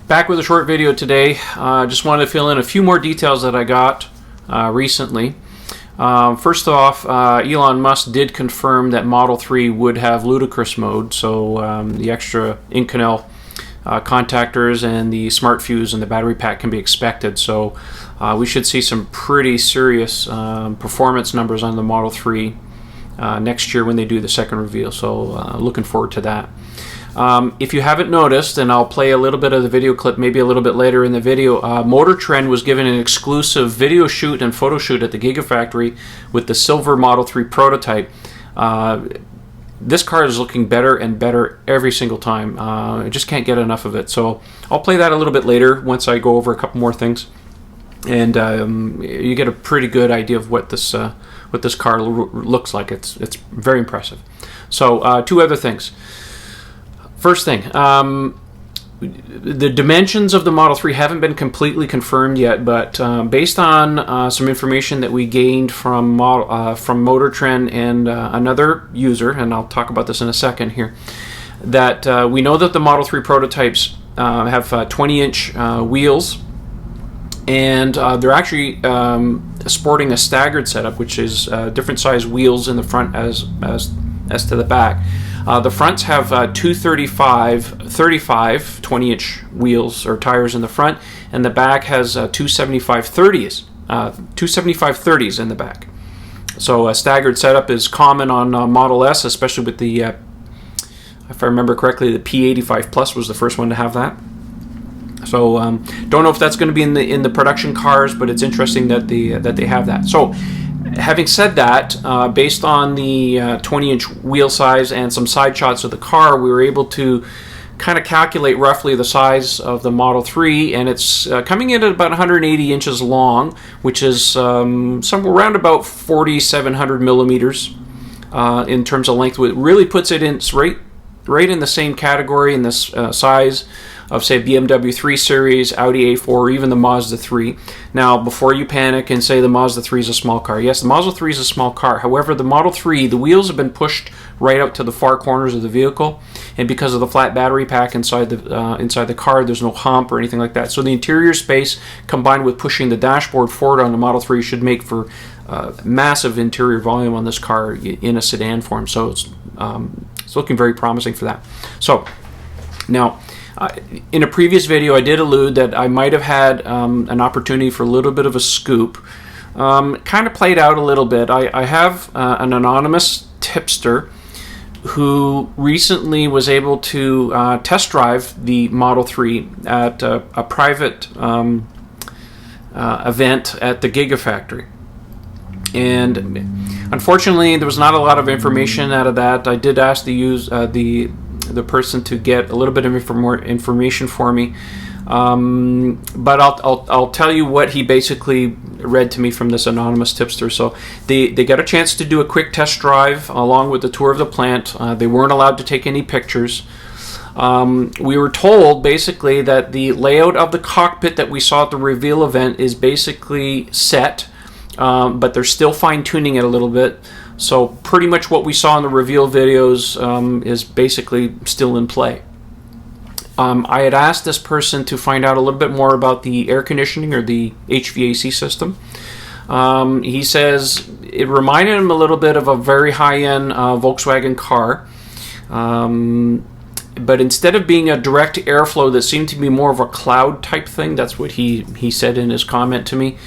Back with a short video today. Just wanted to fill in a few more details that I got recently. First off, Elon Musk did confirm that Model 3 would have Ludicrous Mode, so the extra Inconel contactors and the smart fuse and the battery pack can be expected. So we should see some pretty serious performance numbers on the Model 3 next year when they do the second reveal. So looking forward to that. If you haven't noticed, and I'll play a little bit of the video clip maybe a little bit later in the video, Motor Trend was given an exclusive video shoot and photo shoot at the Gigafactory with the silver Model 3 prototype. This car is looking better and better every single time. I just can't get enough of it. So I'll play that a little bit later once I go over a couple more things. And you get a pretty good idea of what this car looks like. It's very impressive. So two other things. First thing, the dimensions of the Model 3 haven't been completely confirmed yet, but based on some information that we gained from Motor Trend and another user, and I'll talk about this in a second here, that we know that the Model 3 prototypes have 20-inch wheels, and they're actually sporting a staggered setup, which is different size wheels in the front as to the back. The fronts have two 35 20-inch wheels or tires in the front, and the back has two 75/30s in the back. So a staggered setup is common on Model S, especially with the, if I remember correctly, the P85 Plus was the first one to have that. So don't know if that's going to be in the production cars, but it's interesting that they have that. So having said that, based on the 20-inch wheel size and some side shots of the car, we were able to kind of calculate roughly the size of the Model 3, and it's coming in at about 180 inches long, which is somewhere around about 4,700 millimeters in terms of length. It really puts it in right in the same category in this size of, say, BMW 3 Series, Audi A4, or even the Mazda 3. Now, before you panic and say the Mazda 3 is a small car, yes, the Mazda 3 is a small car. However, the Model 3, the wheels have been pushed right out to the far corners of the vehicle, and because of the flat battery pack inside the car, there's no hump or anything like that. So the interior space, combined with pushing the dashboard forward on the Model 3, should make for massive interior volume on this car in a sedan form. So it's looking very promising for that. So now, in a previous video, I did allude that I might have had an opportunity for a little bit of a scoop. Kind of played out a little bit. I have an anonymous tipster who recently was able to test drive the Model 3 at a private event at the Gigafactory. And unfortunately, there was not a lot of information out of that. I did ask the person to get a little bit of more information for me, but I'll tell you what he basically read to me from this anonymous tipster. So they got a chance to do a quick test drive along with the tour of the plant. They weren't allowed to take any pictures. We were told basically that the layout of the cockpit that we saw at the reveal event is basically set, but they're still fine-tuning it a little bit. So pretty much what we saw in the reveal videos is basically still in play. I had asked this person to find out a little bit more about the air conditioning or the HVAC system. He says it reminded him a little bit of a very high-end Volkswagen car. But instead of being a direct airflow that seemed to be more of a cloud type thing, that's what he said in his comment to me.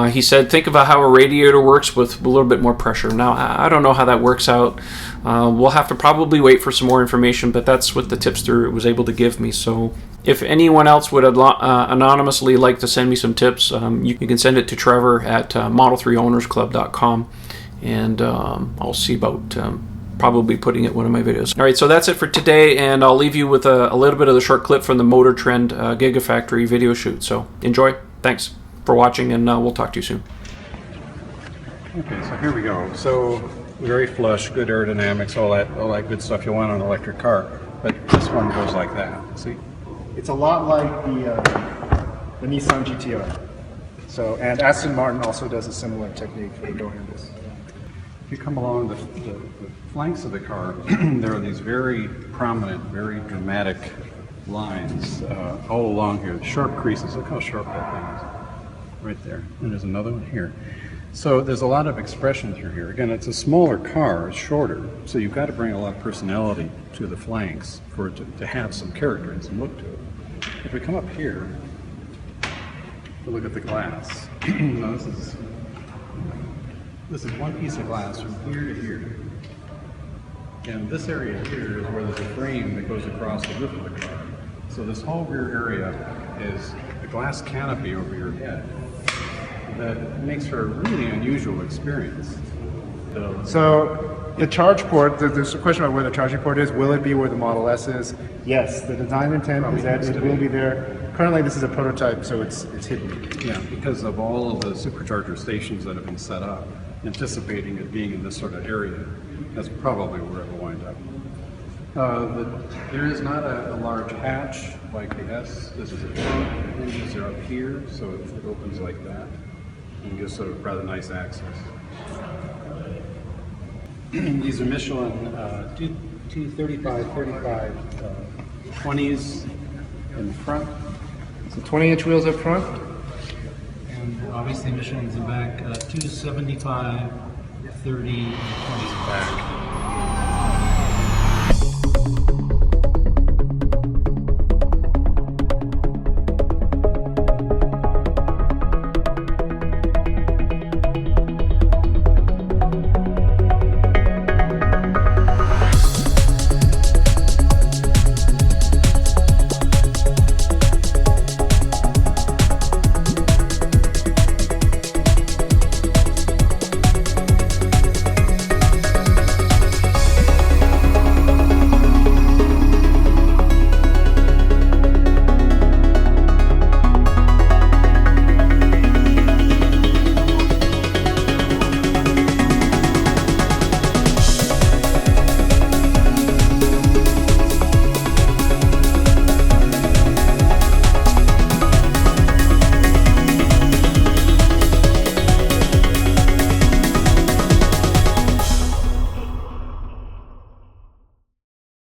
He said, think about how a radiator works with a little bit more pressure. Now, I don't know how that works out. We'll have to probably wait for some more information, but that's what the tipster was able to give me. So if anyone else would anonymously like to send me some tips, you can send it to Trevor at model3ownersclub.com, and I'll see about probably putting it in one of my videos. All right, so that's it for today, and I'll leave you with a little bit of the short clip from the Motor Trend Gigafactory video shoot. So enjoy. Thanks for watching, and we'll talk to you soon. Okay, so here we go. So very flush, good aerodynamics, all that good stuff you want on an electric car. But this one goes like that. See? It's a lot like the Nissan GTR. So, and Aston Martin also does a similar technique for the door handles. If you come along the flanks of the car, there are these very prominent, very dramatic lines all along here, sharp creases. Look how sharp that thing is. Right there. And there's another one here. So there's a lot of expression through here. Again, it's a smaller car, it's shorter, so you've got to bring a lot of personality to the flanks for it to have some character and some look to it. If we come up here, we'll look at the glass. Now this is one piece of glass from here to here. And this area here is where there's a frame that goes across the roof of the car. So this whole rear area is a glass canopy over your head that makes for a really unusual experience. So the charge port, there's a question about where the charging port is. Will it be where the Model S is? Yes, the design intent is that it will be there. Currently this is a prototype, so it's hidden. Yeah, because of all of the supercharger stations that have been set up, anticipating it being in this sort of area, that's probably where it will wind up. There is not a large hatch like the S. This is a trunk. Hinges are up here, so it opens like that and gives a rather nice access. These are Michelin 235/35 20s in the front. So 20-inch wheels up front. And obviously Michelin's in back, 275/30